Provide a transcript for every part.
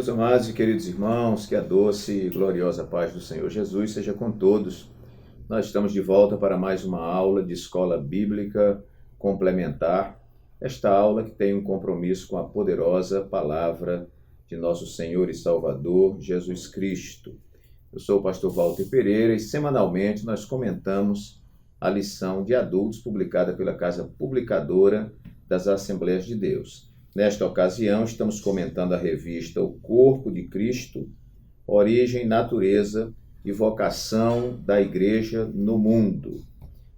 Meus amados e queridos irmãos, que a doce e gloriosa paz do Senhor Jesus seja com todos. Nós estamos de volta para mais uma aula de escola bíblica complementar. Esta aula que tem um compromisso com a poderosa palavra de nosso Senhor e Salvador, Jesus Cristo. Eu sou o pastor Walter Pereira e semanalmente nós comentamos a lição de adultos publicada pela Casa Publicadora das Assembleias de Deus. Nesta ocasião, estamos comentando a revista O Corpo de Cristo, Origem, Natureza e Vocação da Igreja no Mundo.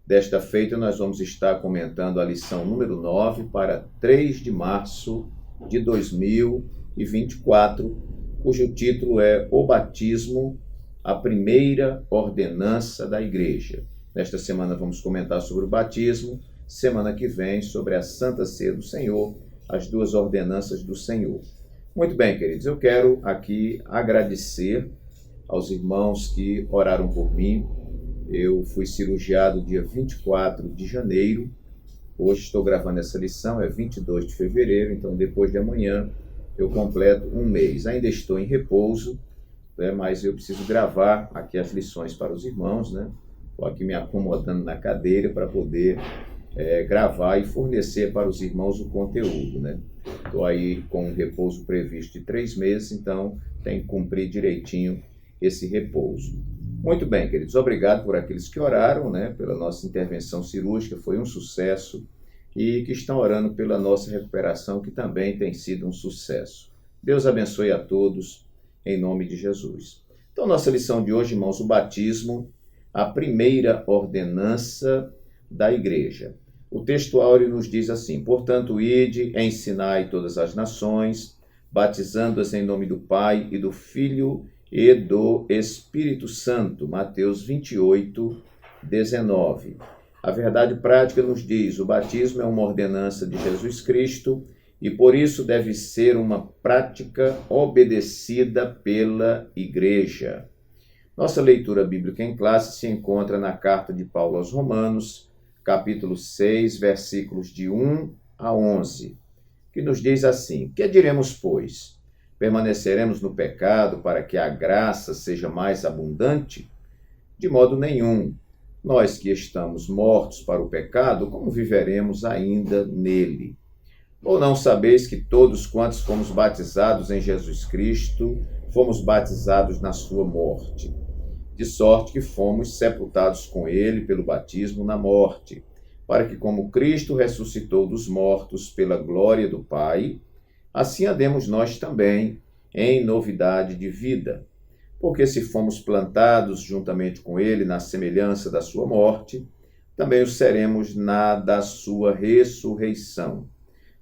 Desta feita, nós vamos estar comentando a lição número 9 para 3 de março de 2024, cujo título é O Batismo, a primeira ordenança da Igreja. Nesta semana vamos comentar sobre o batismo, semana que vem sobre a Santa Ceia do Senhor, as duas ordenanças do Senhor. Muito bem, queridos, eu quero aqui agradecer aos irmãos que oraram por mim. Eu fui cirurgiado dia 24 de janeiro, hoje estou gravando essa lição, é 22 de fevereiro, então depois de amanhã eu completo um mês. Ainda estou em repouso, mas eu preciso gravar aqui as lições para os irmãos, né? Estou aqui me acomodando na cadeira para poder gravar e fornecer para os irmãos o conteúdo, né? Estou aí com um repouso previsto de 3 meses, então tem que cumprir direitinho esse repouso. Muito bem, queridos, obrigado por aqueles que oraram, né, pela nossa intervenção cirúrgica, foi um sucesso, e que estão orando pela nossa recuperação, que também tem sido um sucesso. Deus abençoe a todos, em nome de Jesus. Então, nossa lição de hoje, irmãos, o batismo, a primeira ordenança da igreja. O texto áureo nos diz assim: portanto, ide, ensinai todas as nações, batizando-as em nome do Pai e do Filho e do Espírito Santo. Mateus 28, 19. A verdade prática nos diz: o batismo é uma ordenança de Jesus Cristo e por isso deve ser uma prática obedecida pela igreja. Nossa leitura bíblica em classe se encontra na carta de Paulo aos Romanos, capítulo 6, versículos de 1 a 11, que nos diz assim: que diremos, pois? Permaneceremos no pecado para que a graça seja mais abundante? De modo nenhum. Nós que estamos mortos para o pecado, como viveremos ainda nele? Ou não sabeis que todos quantos fomos batizados em Jesus Cristo, fomos batizados na sua morte? De sorte que fomos sepultados com ele pelo batismo na morte, para que, como Cristo ressuscitou dos mortos pela glória do Pai, assim andemos nós também em novidade de vida. Porque se fomos plantados juntamente com ele na semelhança da sua morte, também o seremos na da sua ressurreição.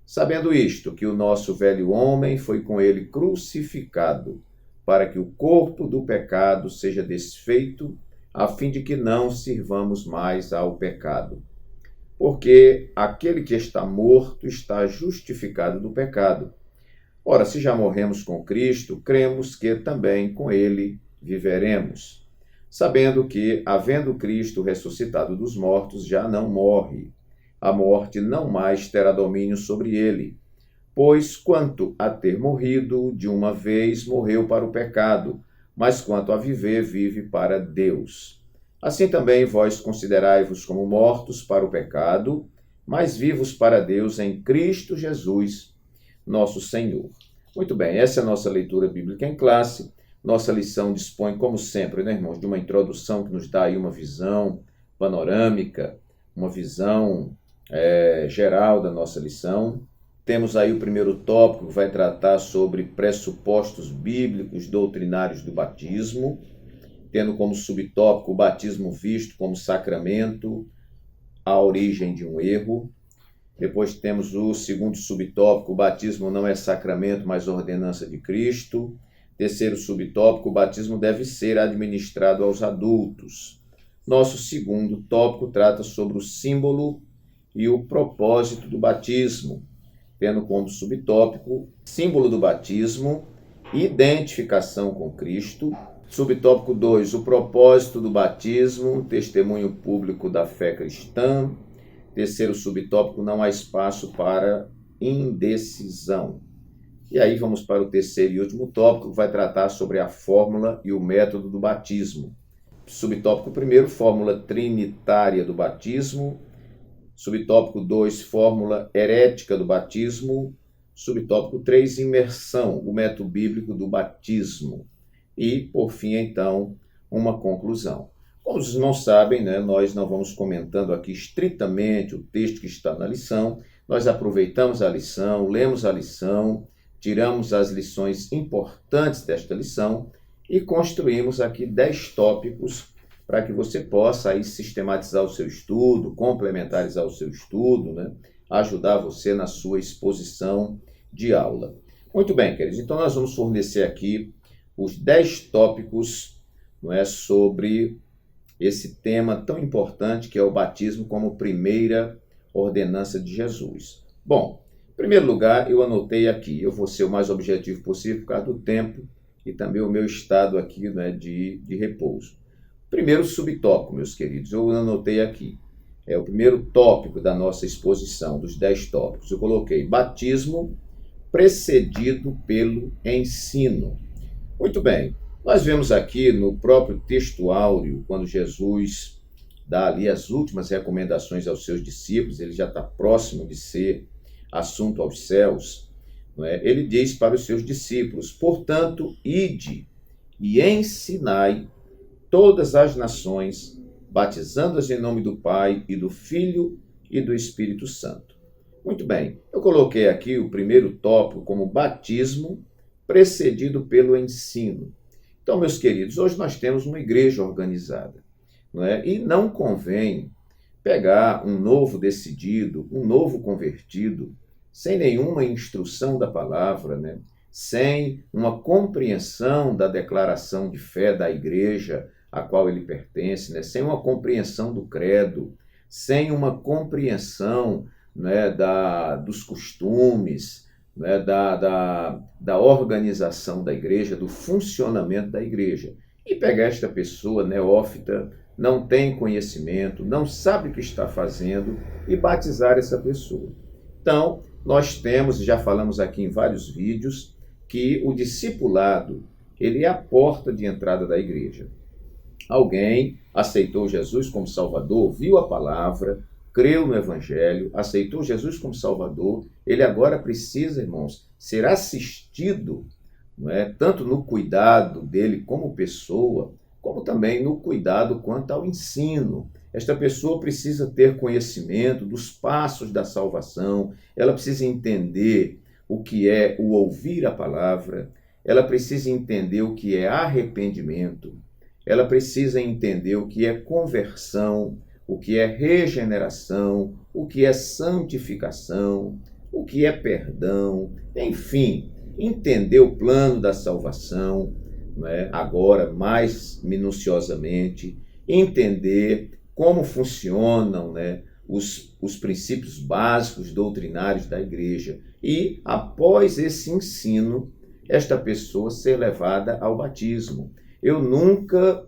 Sabendo isto, que o nosso velho homem foi com ele crucificado, para que o corpo do pecado seja desfeito, a fim de que não sirvamos mais ao pecado. Porque aquele que está morto está justificado do pecado. Ora, se já morremos com Cristo, cremos que também com ele viveremos, sabendo que, havendo Cristo ressuscitado dos mortos, já não morre. A morte não mais terá domínio sobre ele. Pois, quanto a ter morrido, de uma vez morreu para o pecado, mas quanto a viver, vive para Deus. Assim também vós considerai-vos como mortos para o pecado, mas vivos para Deus em Cristo Jesus, nosso Senhor. Muito bem, essa é a nossa leitura bíblica em classe. Nossa lição dispõe, como sempre, né, irmãos, de uma introdução que nos dá aí uma visão panorâmica, uma visão geral da nossa lição. Temos aí o primeiro tópico, que vai tratar sobre pressupostos bíblicos doutrinários do batismo, tendo como subtópico o batismo visto como sacramento, a origem de um erro. Depois temos o segundo subtópico, o batismo não é sacramento, mas ordenança de Cristo. Terceiro subtópico, o batismo deve ser administrado aos adultos. Nosso segundo tópico trata sobre o símbolo e o propósito do batismo, tendo como subtópico símbolo do batismo, identificação com Cristo. Subtópico 2, o propósito do batismo, testemunho público da fé cristã. Terceiro subtópico, não há espaço para indecisão. E aí vamos para o terceiro e último tópico, que vai tratar sobre a fórmula e o método do batismo. Subtópico 1, fórmula trinitária do batismo. Subtópico 2, fórmula herética do batismo. Subtópico 3, imersão, o método bíblico do batismo. E, por fim, então, uma conclusão. Como os irmãos sabem, né, nós não vamos comentando aqui estritamente o texto que está na lição. Nós aproveitamos a lição, lemos a lição, tiramos as lições importantes desta lição e construímos aqui 10 tópicos para que você possa aí sistematizar o seu estudo, complementarizar o seu estudo, né? Ajudar você na sua exposição de aula. Muito bem, queridos, então nós vamos fornecer aqui os 10 tópicos, não é, sobre esse tema tão importante que é o batismo como primeira ordenança de Jesus. Bom, em primeiro lugar, eu anotei aqui, eu vou ser o mais objetivo possível por causa do tempo e também o meu estado aqui, né, de repouso. Primeiro subtópico, meus queridos, eu anotei aqui. É o primeiro tópico da nossa exposição, dos 10 tópicos. Eu coloquei batismo precedido pelo ensino. Muito bem, nós vemos aqui no próprio texto áureo, quando Jesus dá ali as últimas recomendações aos seus discípulos, ele já está próximo de ser assunto aos céus, não é? Ele diz para os seus discípulos: portanto, ide e ensinai todas as nações, batizando-as em nome do Pai e do Filho e do Espírito Santo. Muito bem, eu coloquei aqui o primeiro tópico como batismo precedido pelo ensino. Então, meus queridos, hoje nós temos uma igreja organizada, não é? E não convém pegar um novo decidido, um novo convertido, sem nenhuma instrução da palavra, né? Sem uma compreensão da declaração de fé da igreja a qual ele pertence, né? Sem uma compreensão do credo, sem uma compreensão, né, dos costumes, né, da organização da igreja, do funcionamento da igreja. E pegar esta pessoa neófita, não tem conhecimento, não sabe o que está fazendo, e batizar essa pessoa. Então, nós temos, já falamos aqui em vários vídeos, que o discipulado, ele é a porta de entrada da igreja. Alguém aceitou Jesus como Salvador, viu a palavra, creu no Evangelho, aceitou Jesus como Salvador, ele agora precisa, irmãos, ser assistido, não é? Tanto no cuidado dele como pessoa, como também no cuidado quanto ao ensino. Esta pessoa precisa ter conhecimento dos passos da salvação, ela precisa entender o que é o ouvir a palavra, ela precisa entender o que é arrependimento, ela precisa entender o que é conversão, o que é regeneração, o que é santificação, o que é perdão, enfim, entender o plano da salvação, não é? Agora mais minuciosamente, entender como funcionam, né, os princípios básicos doutrinários da igreja e, após esse ensino, esta pessoa ser levada ao batismo. Eu nunca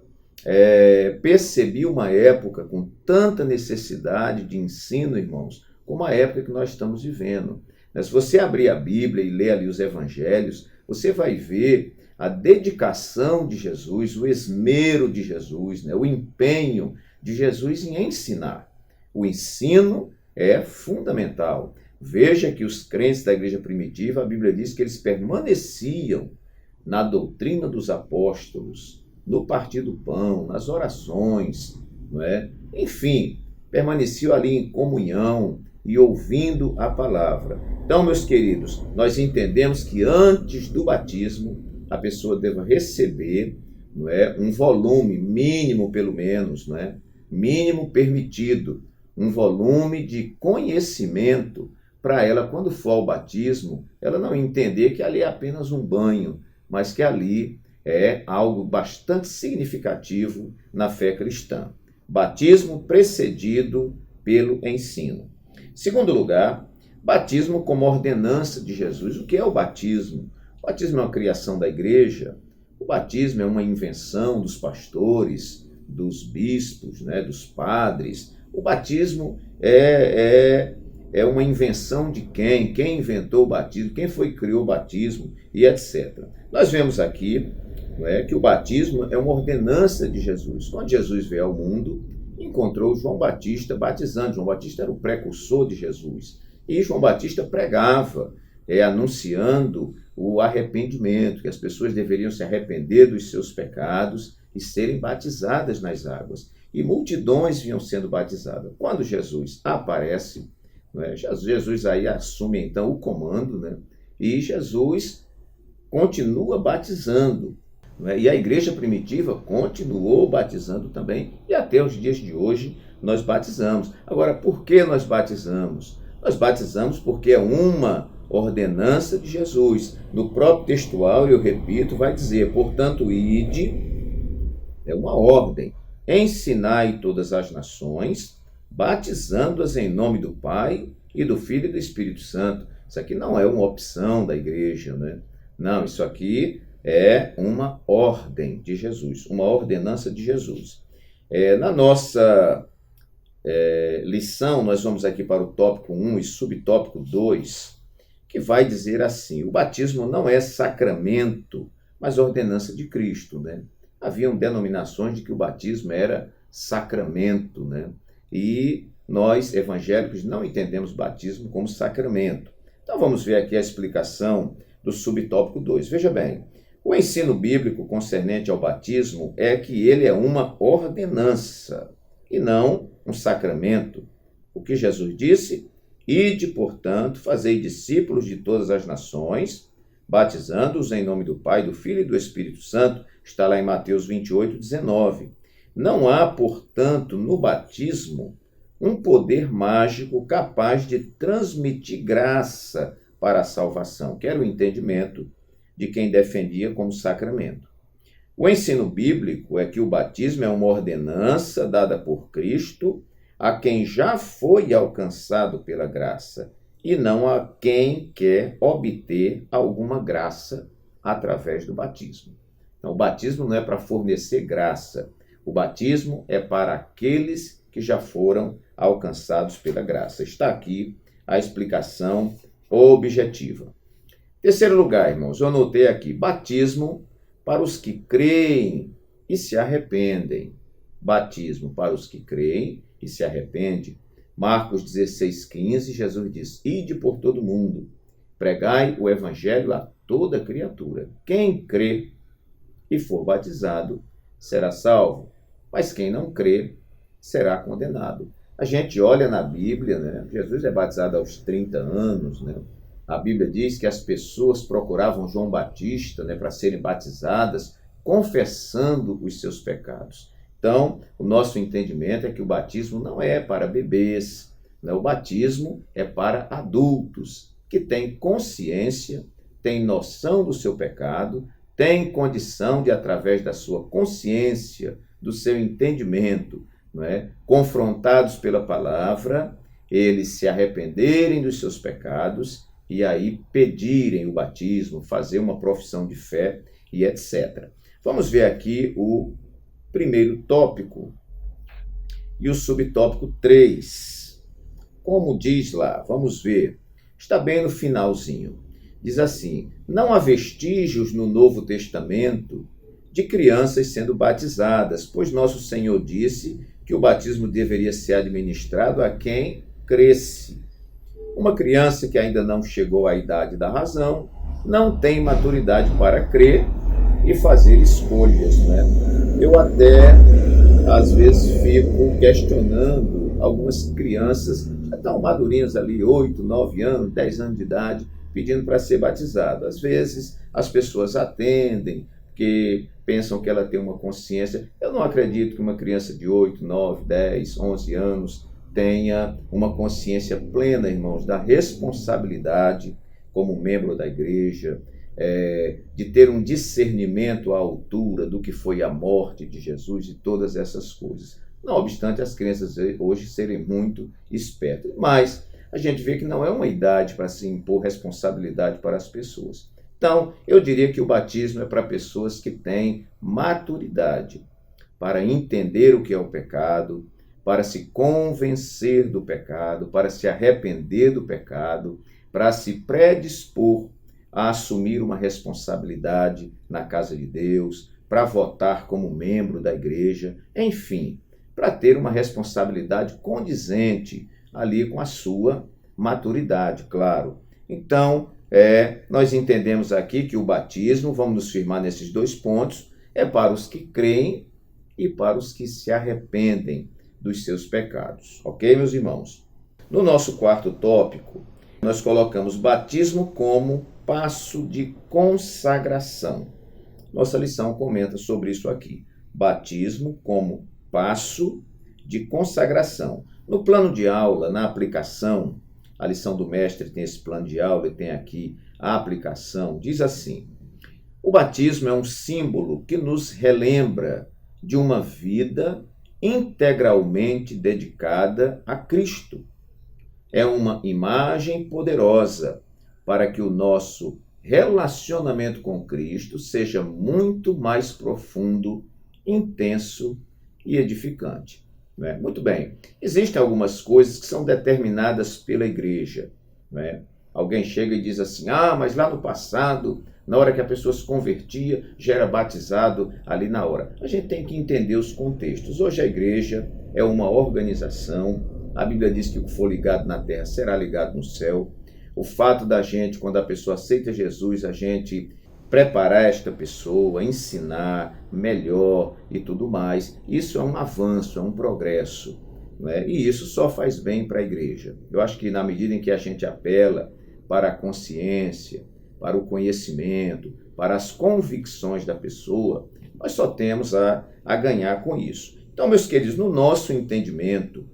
percebi uma época com tanta necessidade de ensino, irmãos, como a época que nós estamos vivendo. Se você abrir a Bíblia e ler ali os evangelhos, você vai ver a dedicação de Jesus, o esmero de Jesus, né? O empenho de Jesus em ensinar. O ensino é fundamental. Veja que os crentes da igreja primitiva, a Bíblia diz que eles permaneciam na doutrina dos apóstolos, no partir do pão, nas orações, não é? Enfim, permaneciam ali em comunhão e ouvindo a palavra. Então, meus queridos, nós entendemos que antes do batismo, a pessoa deve receber, não é, um volume mínimo, pelo menos, não é? Mínimo permitido, um volume de conhecimento para ela, quando for ao batismo, ela não entender que ali é apenas um banho, mas que ali é algo bastante significativo na fé cristã. Batismo precedido pelo ensino. Segundo lugar, batismo como ordenança de Jesus. O que é o batismo? O batismo é uma criação da igreja. O batismo é uma invenção dos pastores, dos bispos, né, dos padres. O batismo é é uma invenção de quem? Quem inventou o batismo? Quem foi que criou o batismo? E etc. Nós vemos aqui, não é, que o batismo é uma ordenança de Jesus. Quando Jesus veio ao mundo, encontrou João Batista batizando. João Batista era o precursor de Jesus. E João Batista pregava, anunciando o arrependimento, que as pessoas deveriam se arrepender dos seus pecados e serem batizadas nas águas. E multidões vinham sendo batizadas. Quando Jesus aparece, Jesus aí assume então o comando, né? E Jesus continua batizando. E a igreja primitiva continuou batizando também, e até os dias de hoje nós batizamos. Agora, por que nós batizamos? Nós batizamos porque é uma ordenança de Jesus. No próprio textual, eu repito, vai dizer, portanto, ide, é uma ordem, ensinai todas as nações, batizando-as em nome do Pai e do Filho e do Espírito Santo. Isso aqui não é uma opção da igreja, né? Não, isso aqui é uma ordem de Jesus, uma ordenança de Jesus. Na nossa lição, nós vamos aqui para o tópico 1 e subtópico 2, que vai dizer assim: o batismo não é sacramento, mas ordenança de Cristo, né? Haviam denominações de que o batismo era sacramento, né? E nós, evangélicos, não entendemos batismo como sacramento. Então vamos ver aqui a explicação do subtópico 2. Veja bem, o ensino bíblico concernente ao batismo é que ele é uma ordenança e não um sacramento. O que Jesus disse? Ide, portanto, fazei discípulos de todas as nações, batizando-os em nome do Pai, do Filho e do Espírito Santo. Está lá em Mateus 28, 19. Não há, portanto, no batismo um poder mágico capaz de transmitir graça para a salvação, que era o entendimento de quem defendia como sacramento. O ensino bíblico é que o batismo é uma ordenança dada por Cristo a quem já foi alcançado pela graça e não a quem quer obter alguma graça através do batismo. Então, o batismo não é para fornecer graça. O batismo é para aqueles que já foram alcançados pela graça. Está aqui a explicação objetiva. Terceiro lugar, irmãos, eu anotei aqui, batismo para os que creem e se arrependem. Batismo para os que creem e se arrependem. Marcos 16,15, Jesus diz, ide por todo mundo, pregai o evangelho a toda criatura. Quem crê e for batizado será salvo, mas quem não crê será condenado. A gente olha na Bíblia, né? Jesus é batizado aos 30 anos, né? A Bíblia diz que as pessoas procuravam João Batista, né, para serem batizadas, confessando os seus pecados. Então, o nosso entendimento é que o batismo não é para bebês, né? O batismo é para adultos que têm consciência, têm noção do seu pecado, têm condição de, através da sua consciência, do seu entendimento, não é, confrontados pela palavra, eles se arrependerem dos seus pecados e aí pedirem o batismo, fazer uma profissão de fé e etc. Vamos ver aqui o primeiro tópico e o subtópico 3. Como diz lá, vamos ver, está bem no finalzinho. Diz assim, não há vestígios no Novo Testamento de crianças sendo batizadas, pois nosso Senhor disse que o batismo deveria ser administrado a quem cresce. Uma criança que ainda não chegou à idade da razão não tem maturidade para crer e fazer escolhas, né? Eu até, às vezes, fico questionando algumas crianças, já estão madurinhas ali, 8, 9 anos, 10 anos de idade, pedindo para ser batizado. Às vezes, as pessoas atendem, porque pensam que ela tem uma consciência. Eu não acredito que uma criança de 8, 9, 10, 11 anos tenha uma consciência plena, irmãos, da responsabilidade como membro da igreja, de ter um discernimento à altura do que foi a morte de Jesus e todas essas coisas. Não obstante as crianças hoje serem muito espertas. Mas a gente vê que não é uma idade para se impor responsabilidade para as pessoas. Então, eu diria que o batismo é para pessoas que têm maturidade para entender o que é o pecado, para se convencer do pecado, para se arrepender do pecado, para se predispor a assumir uma responsabilidade na casa de Deus, para votar como membro da igreja, enfim, para ter uma responsabilidade condizente ali com a sua maturidade, claro. Então, nós entendemos aqui que o batismo, vamos nos firmar nesses 2 pontos, é para os que creem e para os que se arrependem dos seus pecados. Ok, meus irmãos? No nosso 4º tópico, nós colocamos batismo como passo de consagração. Nossa lição comenta sobre isso aqui. Batismo como passo de consagração. No plano de aula, na aplicação, a lição do mestre tem esse plano de aula e tem aqui a aplicação. Diz assim: o batismo é um símbolo que nos relembra de uma vida integralmente dedicada a Cristo. É uma imagem poderosa para que o nosso relacionamento com Cristo seja muito mais profundo, intenso e edificante. Não é? Muito bem, existem algumas coisas que são determinadas pela igreja. Não é? Alguém chega e diz assim, mas lá no passado, na hora que a pessoa se convertia, já era batizado ali na hora. A gente tem que entender os contextos. Hoje a igreja é uma organização, a Bíblia diz que o que for ligado na terra será ligado no céu. O fato da gente, quando a pessoa aceita Jesus, a gente preparar esta pessoa, ensinar melhor e tudo mais, isso é um avanço, é um progresso, não é? E isso só faz bem para a igreja. Eu acho que na medida em que a gente apela para a consciência, para o conhecimento, para as convicções da pessoa, nós só temos a ganhar com isso. Então, meus queridos, no nosso entendimento,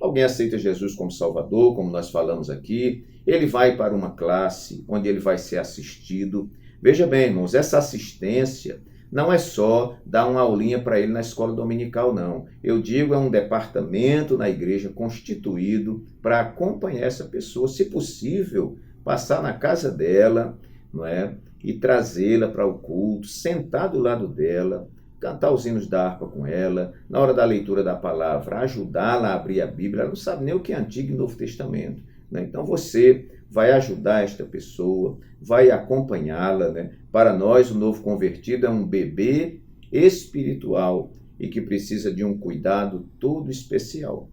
alguém aceita Jesus como Salvador, como nós falamos aqui, ele vai para uma classe onde ele vai ser assistido. Veja bem, irmãos, essa assistência não é só dar uma aulinha para ele na escola dominical, não. Eu digo, é um departamento na igreja constituído para acompanhar essa pessoa, se possível, passar na casa dela, não é? E trazê-la para o culto, sentar do lado dela, cantar os hinos da harpa com ela, na hora da leitura da palavra, ajudá-la a abrir a Bíblia. Ela não sabe nem o que é Antigo e Novo Testamento, né? Então você vai ajudar esta pessoa, vai acompanhá-la, né? Para nós, o novo convertido é um bebê espiritual e que precisa de um cuidado todo especial.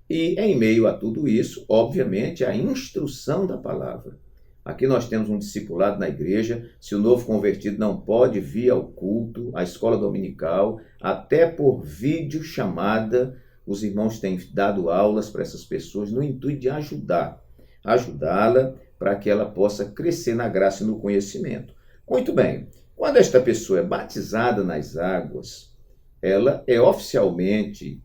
E em meio a tudo isso, obviamente, a instrução da palavra. Aqui nós temos um discipulado na igreja. Se o novo convertido não pode vir ao culto, à escola dominical, até por videochamada, os irmãos têm dado aulas para essas pessoas no intuito de ajudá-la para que ela possa crescer na graça e no conhecimento. Muito bem, quando esta pessoa é batizada nas águas, ela é oficialmente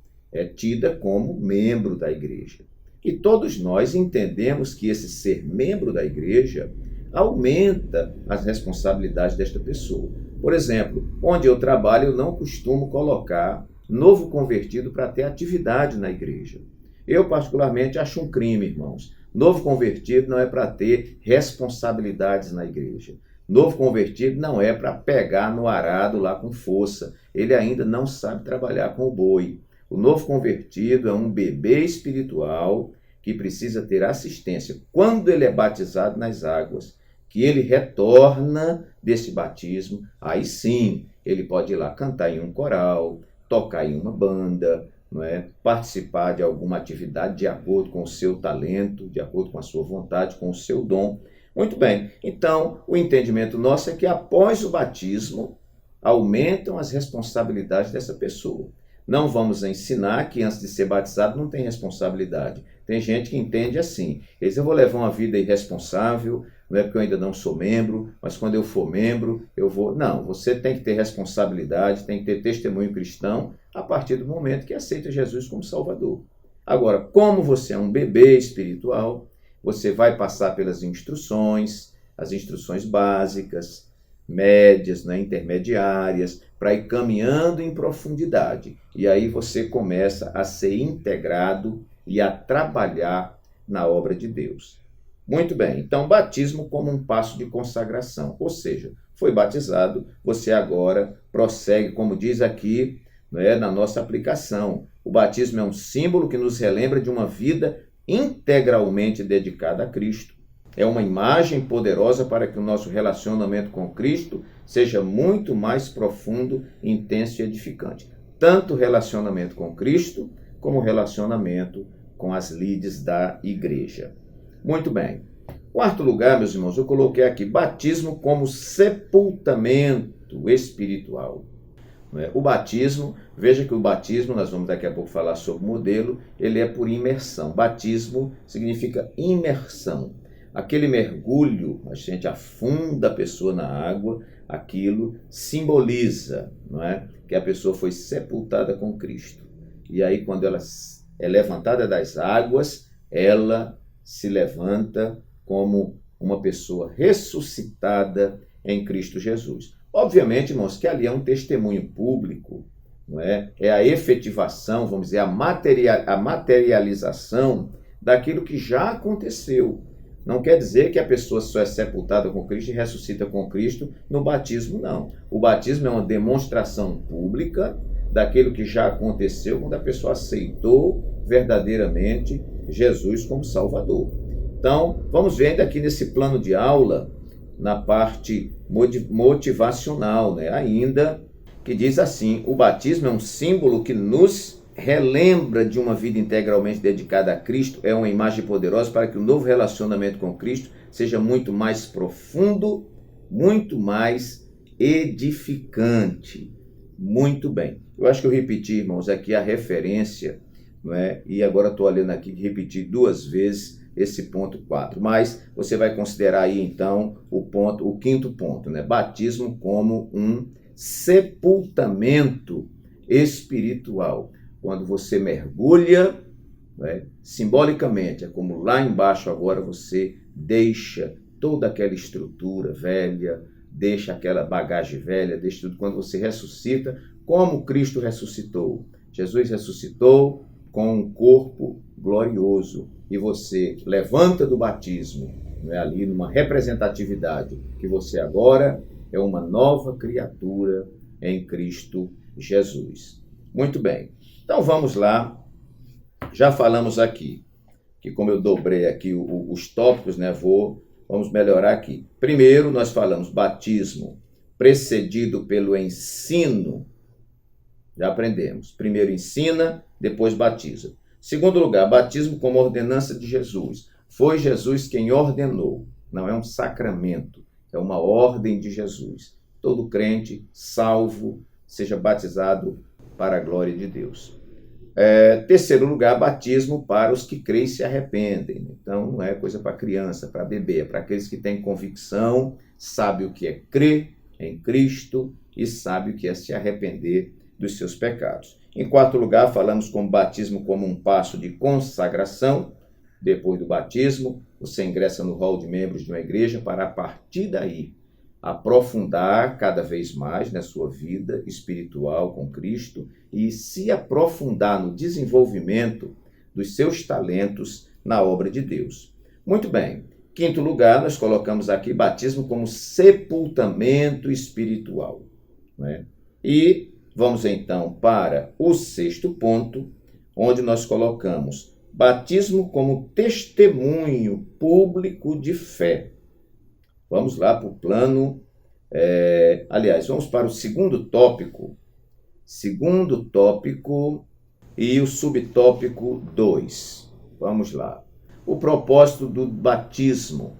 tida como membro da igreja. E todos nós entendemos que esse ser membro da igreja aumenta as responsabilidades desta pessoa. Por exemplo, onde eu trabalho, eu não costumo colocar novo convertido para ter atividade na igreja. Eu, particularmente, acho um crime, irmãos. Novo convertido não é para ter responsabilidades na igreja. Novo convertido não é para pegar no arado lá com força. Ele ainda não sabe trabalhar com o boi. O novo convertido é um bebê espiritual que precisa ter assistência. Quando ele é batizado nas águas, que ele retorna desse batismo, aí sim ele pode ir lá cantar em um coral, tocar em uma banda, não é? Participar de alguma atividade de acordo com o seu talento, de acordo com a sua vontade, com o seu dom. Muito bem, então o entendimento nosso é que após o batismo aumentam as responsabilidades dessa pessoa. Não vamos ensinar que antes de ser batizado não tem responsabilidade. Tem gente que entende assim, eu vou levar uma vida irresponsável, não é porque eu ainda não sou membro, mas quando eu for membro, eu vou... Não, você tem que ter responsabilidade, tem que ter testemunho cristão a partir do momento que aceita Jesus como Salvador. Agora, como você é um bebê espiritual, você vai passar pelas instruções, as instruções básicas, médias, né, intermediárias, para ir caminhando em profundidade. E aí você começa a ser integrado e a trabalhar na obra de Deus. Muito bem, então batismo como um passo de consagração, ou seja, foi batizado, você agora prossegue, como diz aqui, né, na nossa aplicação, O batismo é um símbolo que nos relembra de uma vida integralmente dedicada a Cristo. É uma imagem poderosa para que o nosso relacionamento com Cristo seja muito mais profundo, intenso e edificante. Tanto o relacionamento com Cristo, como o relacionamento com as lides da igreja. Muito bem. Quarto lugar, meus irmãos, eu coloquei aqui batismo como sepultamento espiritual. O batismo, veja que o batismo, nós vamos daqui a pouco falar sobre o modelo, ele é por imersão. Batismo significa imersão. Aquele mergulho, a gente afunda a pessoa na água, aquilo simboliza, não é? Que a pessoa foi sepultada com Cristo. E aí, quando ela é levantada das águas, ela se levanta como uma pessoa ressuscitada em Cristo Jesus. Obviamente, irmãos, que ali é um testemunho público, não é? É a efetivação, vamos dizer, a materialização daquilo que já aconteceu. Não quer dizer que a pessoa só é sepultada com Cristo e ressuscita com Cristo no batismo, não. O batismo é uma demonstração pública daquilo que já aconteceu quando a pessoa aceitou verdadeiramente Jesus como Salvador. Então, vamos ver ainda aqui nesse plano de aula, na parte motivacional, né? Ainda que diz assim, o batismo é um símbolo que nos relembra de uma vida integralmente dedicada a Cristo, é uma imagem poderosa para que o novo relacionamento com Cristo seja muito mais profundo, muito mais edificante. Muito bem. Eu acho que eu repeti, irmãos, aqui a referência, não é? E agora estou lendo aqui, repeti 2 vezes esse ponto 4. Mas você vai considerar aí, então, o quinto ponto, né? Batismo como um sepultamento espiritual. Quando você mergulha, né, simbolicamente, é como lá embaixo agora você deixa toda aquela estrutura velha, deixa aquela bagagem velha, deixa tudo. Quando você ressuscita, como Cristo ressuscitou. Jesus ressuscitou com um corpo glorioso e você levanta do batismo, né, ali numa representatividade, que você agora é uma nova criatura em Cristo Jesus. Muito bem. Então vamos lá, já falamos aqui, que como eu dobrei aqui os tópicos, né, vamos melhorar aqui. Primeiro nós falamos batismo precedido pelo ensino, já aprendemos. Primeiro ensina, depois batiza. Segundo lugar, batismo como ordenança de Jesus. Foi Jesus quem ordenou, não é um sacramento, é uma ordem de Jesus. Todo crente salvo seja batizado para a glória de Deus. Terceiro lugar, batismo para os que creem e se arrependem. Então, não é coisa para criança, para bebê, é para aqueles que têm convicção, sabem o que é crer em Cristo e sabem o que é se arrepender dos seus pecados. Em quarto lugar, falamos com o batismo como um passo de consagração. Depois do batismo, você ingressa no hall de membros de uma igreja para, a partir daí, aprofundar cada vez mais na sua vida espiritual com Cristo e se aprofundar no desenvolvimento dos seus talentos na obra de Deus. Muito bem. Quinto lugar, nós colocamos aqui batismo como sepultamento espiritual, né? E vamos então para o sexto ponto, onde nós colocamos batismo como testemunho público de fé. Vamos lá para o plano, vamos para o segundo tópico e o subtópico 2. Vamos lá. O propósito do batismo,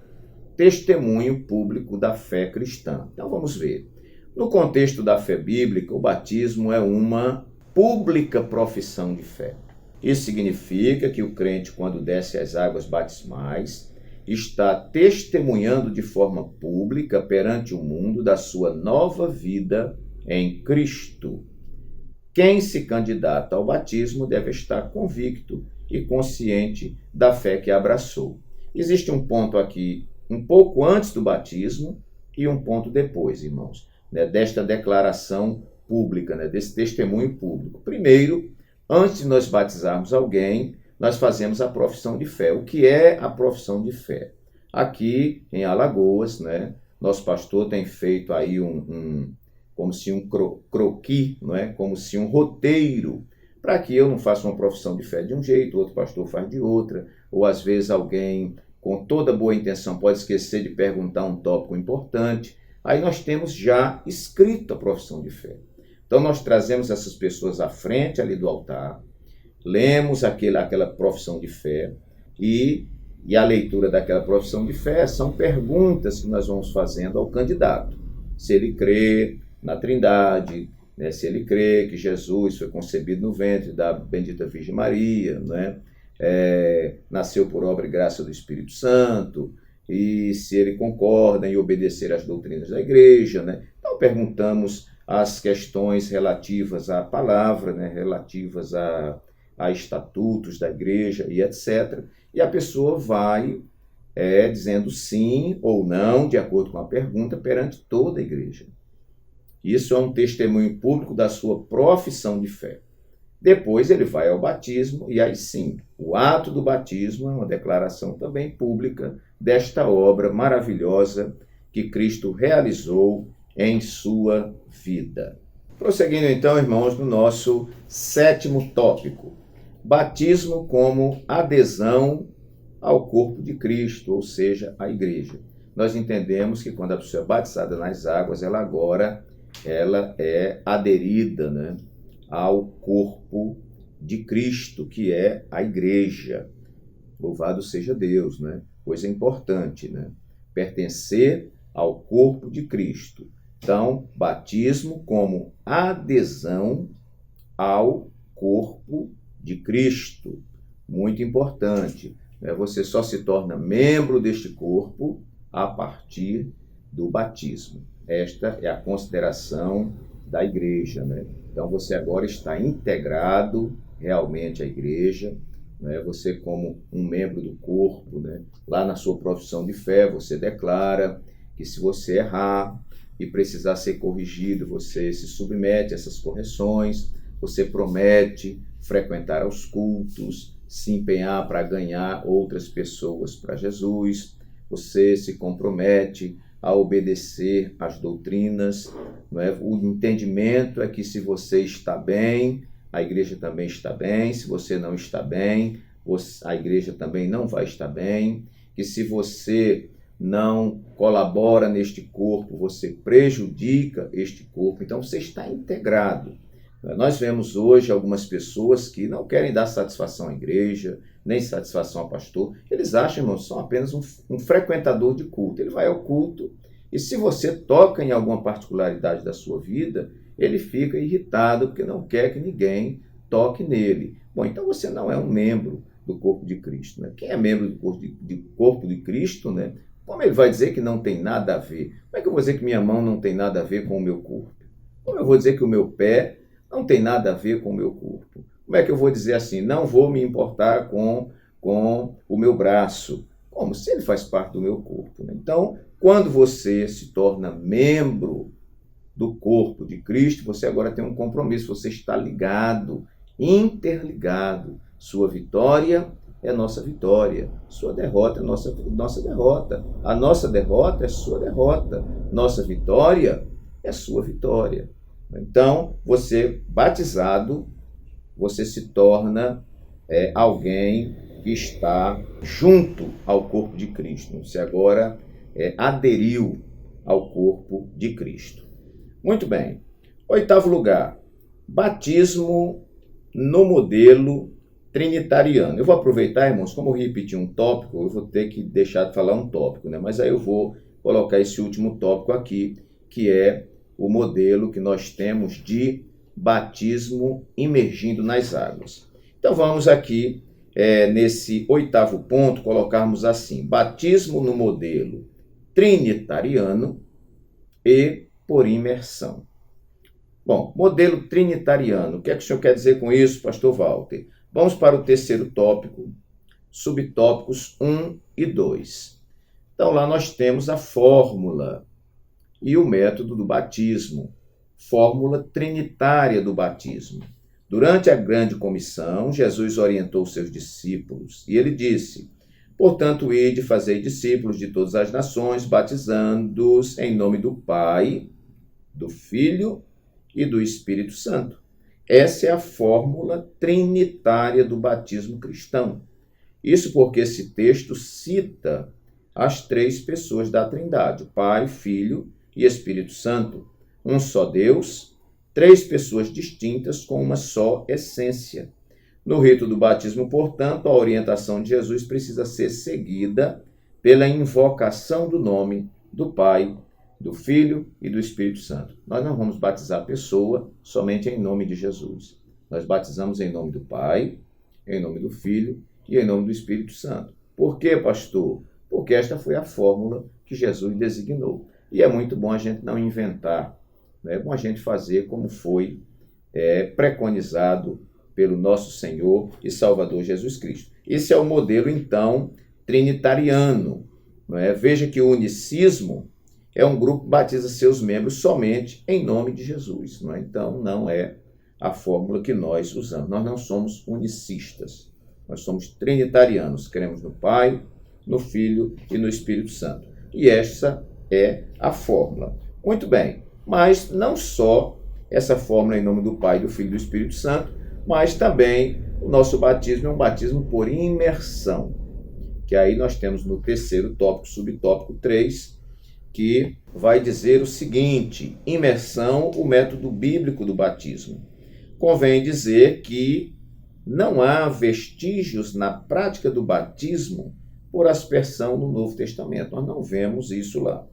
testemunho público da fé cristã. Então vamos ver. No contexto da fé bíblica, o batismo é uma pública profissão de fé. Isso significa que o crente, quando desce às águas batismais, está testemunhando de forma pública perante o mundo da sua nova vida em Cristo. Quem se candidata ao batismo deve estar convicto e consciente da fé que abraçou. Existe um ponto aqui, um pouco antes do batismo e um ponto depois, irmãos, né, desta declaração pública, né, desse testemunho público. Primeiro, antes de nós batizarmos alguém, nós fazemos a profissão de fé. O que é a profissão de fé? Aqui em Alagoas, né, nosso pastor tem feito aí como se um croquis, não é? Como se um roteiro para que eu não faça uma profissão de fé de um jeito, outro pastor faz de outra, ou às vezes alguém com toda boa intenção pode esquecer de perguntar um tópico importante. Aí nós temos já escrito a profissão de fé. Então nós trazemos essas pessoas à frente ali do altar, lemos aquela profissão de fé e a leitura daquela profissão de fé são perguntas que nós vamos fazendo ao candidato. Se ele crê na Trindade, né? Se ele crê que Jesus foi concebido no ventre da bendita Virgem Maria, né? Nasceu por obra e graça do Espírito Santo, e se ele concorda em obedecer às doutrinas da igreja, né? Então perguntamos as questões relativas à palavra, né? Relativas a estatutos da igreja e etc. E a pessoa vai dizendo sim ou não, de acordo com a pergunta, perante toda a igreja. Isso é um testemunho público da sua profissão de fé. Depois ele vai ao batismo, e aí sim, o ato do batismo é uma declaração também pública desta obra maravilhosa que Cristo realizou em sua vida. Prosseguindo então, irmãos, no nosso 7º tópico, batismo como adesão ao corpo de Cristo, ou seja, à igreja. Nós entendemos que quando a pessoa é batizada nas águas, ela é aderida, né, ao corpo de Cristo, que é a igreja. Louvado seja Deus, né? Coisa importante, né? Pertencer ao corpo de Cristo. Então, batismo como adesão ao corpo de Cristo. Muito importante, né? Você só se torna membro deste corpo a partir do batismo. Esta é a consideração da igreja, né? Então você agora está integrado realmente à igreja, né? Você como um membro do corpo, né? Lá na sua profissão de fé você declara que se você errar e precisar ser corrigido, você se submete a essas correções, você promete frequentar aos cultos, se empenhar para ganhar outras pessoas para Jesus, você se compromete a obedecer às doutrinas, não é? O entendimento é que se você está bem, a igreja também está bem, se você não está bem, a igreja também não vai estar bem, que se você não colabora neste corpo, você prejudica este corpo, então você está integrado. Nós vemos hoje algumas pessoas que não querem dar satisfação à igreja, nem satisfação ao pastor. Eles acham, irmãos, são apenas um frequentador de culto. Ele vai ao culto e se você toca em alguma particularidade da sua vida, ele fica irritado porque não quer que ninguém toque nele. Bom, então você não é um membro do corpo de Cristo, né? Quem é membro do corpo de Cristo, né? Como ele vai dizer que não tem nada a ver? Como é que eu vou dizer que minha mão não tem nada a ver com o meu corpo? Como eu vou dizer que o meu pé não tem nada a ver com o meu corpo? Como é que eu vou dizer assim, não vou me importar com o meu braço? Como? Se ele faz parte do meu corpo, né? Então, quando você se torna membro do corpo de Cristo, você agora tem um compromisso, você está ligado, interligado. Sua vitória é nossa vitória, sua derrota é nossa derrota. A nossa derrota é sua derrota, nossa vitória é sua vitória. Então, você batizado, você se torna alguém que está junto ao corpo de Cristo. Você agora aderiu ao corpo de Cristo. Muito bem. 8º lugar, batismo no modelo trinitariano. Eu vou aproveitar, irmãos, como eu repeti um tópico, eu vou ter que deixar de falar um tópico, né? Mas aí eu vou colocar esse último tópico aqui, que é o modelo que nós temos de batismo imergindo nas águas. Então vamos aqui, nesse 8º ponto, colocarmos assim, batismo no modelo trinitariano e por imersão. Bom, modelo trinitariano, o que é que o senhor quer dizer com isso, pastor Walter? Vamos para o 3º tópico, subtópicos 1 e 2. Então lá nós temos a fórmula e o método do batismo, fórmula trinitária do batismo. Durante a grande comissão, Jesus orientou seus discípulos e ele disse, portanto, ide, fazei discípulos de todas as nações, batizando-os em nome do Pai, do Filho e do Espírito Santo, Essa é a fórmula trinitária do batismo cristão. Isso porque esse texto cita as três pessoas da Trindade, o Pai, Filho e Espírito Santo. Um só Deus, três pessoas distintas com uma só essência. No rito do batismo, portanto, a orientação de Jesus precisa ser seguida pela invocação do nome do Pai, do Filho e do Espírito Santo. Nós não vamos batizar a pessoa somente em nome de Jesus. Nós batizamos em nome do Pai, em nome do Filho e em nome do Espírito Santo. Por quê, pastor? Porque esta foi a fórmula que Jesus designou. E é muito bom a gente não inventar, é bom a gente fazer como foi preconizado pelo nosso Senhor e Salvador Jesus Cristo. Esse é o modelo, então, trinitariano. Não é? Veja que o unicismo é um grupo que batiza seus membros somente em nome de Jesus. Não é? Então, não é a fórmula que nós usamos. Nós não somos unicistas. Nós somos trinitarianos. Cremos no Pai, no Filho e no Espírito Santo. E essa é a fórmula. Muito bem. Mas não só essa fórmula em nome do Pai, do Filho e do Espírito Santo, mas também o nosso batismo é um batismo por imersão. Que aí nós temos no terceiro tópico, subtópico 3, que vai dizer o seguinte: imersão, o método bíblico do batismo. Convém dizer que não há vestígios na prática do batismo por aspersão no Novo Testamento. Nós não vemos isso lá.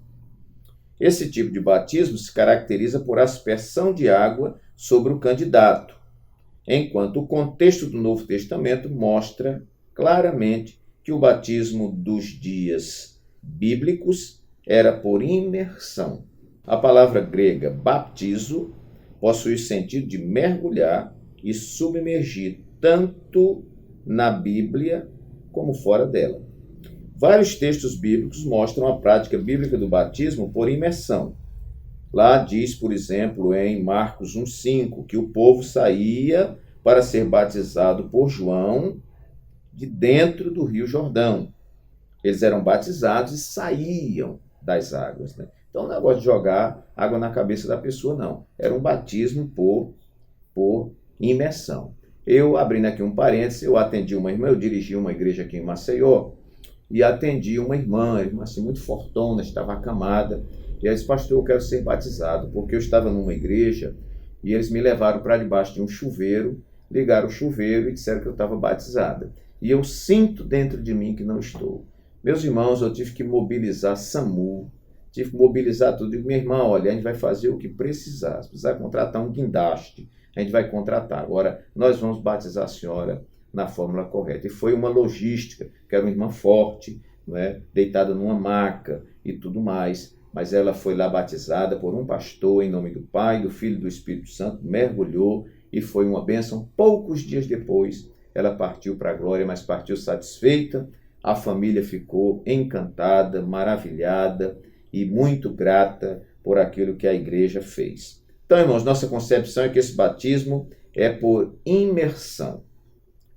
Esse tipo de batismo se caracteriza por aspersão de água sobre o candidato, enquanto o contexto do Novo Testamento mostra claramente que o batismo dos dias bíblicos era por imersão. A palavra grega baptizo possui o sentido de mergulhar e submergir, tanto na Bíblia como fora dela. Vários textos bíblicos mostram a prática bíblica do batismo por imersão. Lá diz, por exemplo, em Marcos 1,5, que o povo saía para ser batizado por João de dentro do Rio Jordão. Eles eram batizados e saíam das águas. Né? Então, não é negócio de jogar água na cabeça da pessoa, não. Era um batismo por imersão. Eu, abrindo aqui um parênteses, eu atendi uma irmã, eu dirigi uma igreja aqui em Maceió, e atendi uma irmã assim, muito fortona, estava acamada, e ela disse: pastor, eu quero ser batizado, porque eu estava numa igreja, e eles me levaram para debaixo de um chuveiro, ligaram o chuveiro e disseram que eu estava batizada. E eu sinto dentro de mim que não estou. Meus irmãos, eu tive que mobilizar SAMU, tive que mobilizar tudo. Digo: minha irmã, olha, a gente vai fazer o que precisar. Se precisar contratar um guindaste, a gente vai contratar. Agora, nós vamos batizar a senhora na fórmula correta. E foi uma logística, que era uma irmã forte, não é? Deitada numa maca e tudo mais. Mas ela foi lá batizada por um pastor em nome do Pai, do Filho e do Espírito Santo, mergulhou e foi uma bênção. Poucos dias depois, ela partiu para a glória, mas partiu satisfeita. A família ficou encantada, maravilhada e muito grata por aquilo que a igreja fez. Então, irmãos, nossa concepção é que esse batismo é por imersão.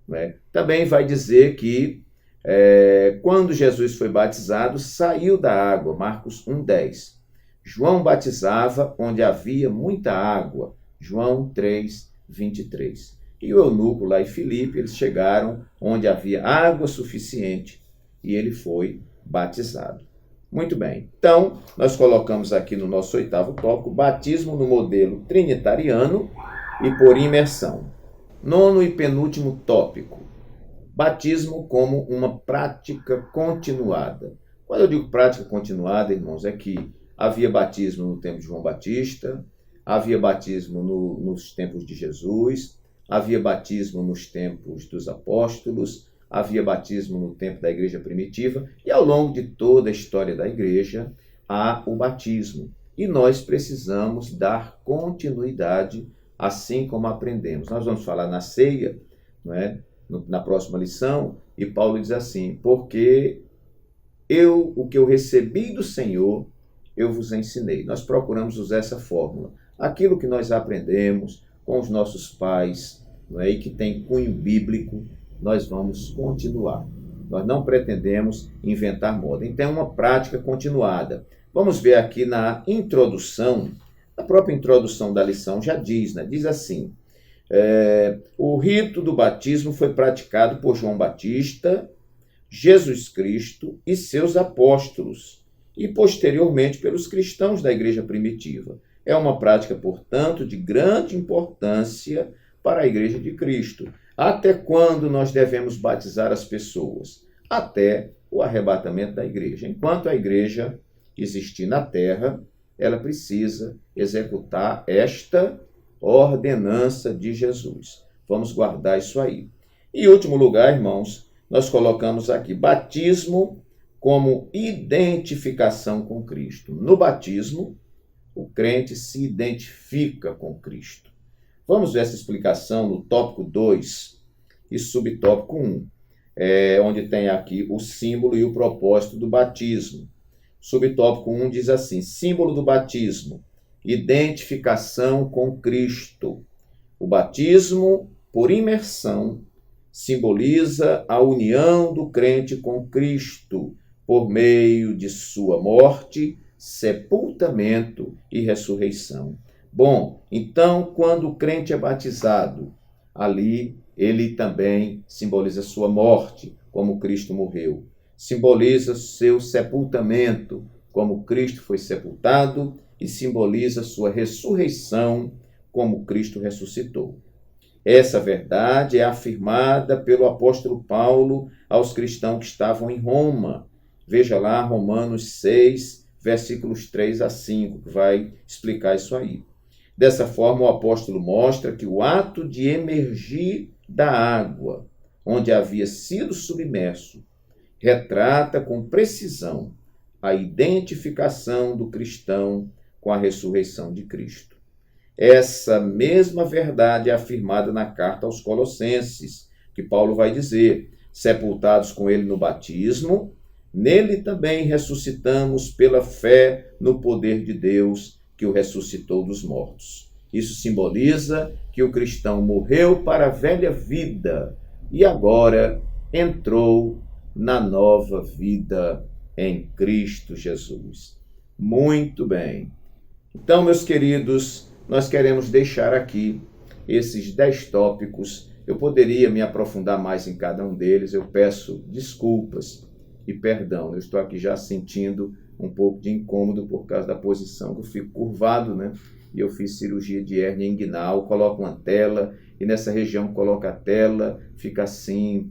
Né? Também vai dizer que quando Jesus foi batizado, saiu da água, Marcos 1,10. João batizava onde havia muita água, João 3,23. E o eunuco lá em Filipe, eles chegaram onde havia água suficiente e ele foi batizado. Muito bem, então nós colocamos aqui no nosso 8º tópico, batismo no modelo trinitariano e por imersão. 9º e penúltimo tópico, batismo como uma prática continuada. Quando eu digo prática continuada, irmãos, é que havia batismo no tempo de João Batista, havia batismo nos tempos de Jesus, havia batismo nos tempos dos apóstolos, havia batismo no tempo da igreja primitiva, e ao longo de toda a história da igreja há o batismo. E nós precisamos dar continuidade, assim como aprendemos. Nós vamos falar na ceia, não é? Na próxima lição, e Paulo diz assim: porque o que eu recebi do Senhor, eu vos ensinei. Nós procuramos usar essa fórmula. Aquilo que nós aprendemos com os nossos pais, não é? E que tem cunho bíblico, nós vamos continuar. Nós não pretendemos inventar moda. Então, é uma prática continuada. Vamos ver aqui na introdução, a própria introdução da lição já diz, né? Diz assim: O rito do batismo foi praticado por João Batista, Jesus Cristo e seus apóstolos, e posteriormente pelos cristãos da igreja primitiva. É uma prática, portanto, de grande importância para a igreja de Cristo. Até quando nós devemos batizar as pessoas? Até o arrebatamento da igreja. Enquanto a igreja existir na terra, ela precisa executar esta ordenança de Jesus. Vamos guardar isso aí. Em último lugar, irmãos, nós colocamos aqui batismo como identificação com Cristo. No batismo, o crente se identifica com Cristo. Vamos ver essa explicação no tópico 2 e subtópico 1, onde tem aqui o símbolo e o propósito do batismo. Subtópico 1 diz assim: símbolo do batismo, identificação com Cristo. O batismo, por imersão, simboliza a união do crente com Cristo por meio de sua morte, sepultamento e ressurreição. Bom, então, quando o crente é batizado, ali ele também simboliza sua morte, como Cristo morreu. Simboliza seu sepultamento, como Cristo foi sepultado, e simboliza sua ressurreição, como Cristo ressuscitou. Essa verdade é afirmada pelo apóstolo Paulo aos cristãos que estavam em Roma. Veja lá Romanos 6, versículos 3 a 5, que vai explicar isso aí. Dessa forma, o apóstolo mostra que o ato de emergir da água, onde havia sido submerso, retrata com precisão a identificação do cristão com a ressurreição de Cristo. Essa mesma verdade é afirmada na carta aos Colossenses, que Paulo vai dizer: sepultados com ele no batismo, nele também ressuscitamos pela fé no poder de Deus que o ressuscitou dos mortos. Isso simboliza que o cristão morreu para a velha vida e agora entrou na nova vida em Cristo Jesus. Muito bem. Então, meus queridos, nós queremos deixar aqui esses 10 tópicos. Eu poderia me aprofundar mais em cada um deles, eu peço desculpas e perdão. Eu estou aqui já sentindo um pouco de incômodo por causa da posição que eu fico curvado, né? E eu fiz cirurgia de hérnia inguinal, coloco uma tela, e nessa região coloco a tela, fica assim,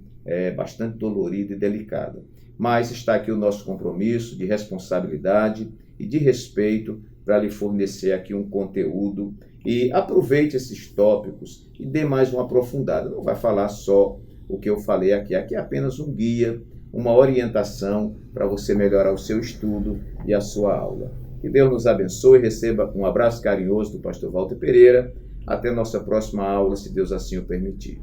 bastante dolorida e delicada. Mas está aqui o nosso compromisso de responsabilidade e de respeito para lhe fornecer aqui um conteúdo, e aproveite esses tópicos e dê mais uma aprofundada. Não vai falar só o que eu falei aqui é apenas um guia, uma orientação para você melhorar o seu estudo e a sua aula. Que Deus nos abençoe, receba um abraço carinhoso do pastor Walter Pereira. Até nossa próxima aula, se Deus assim o permitir.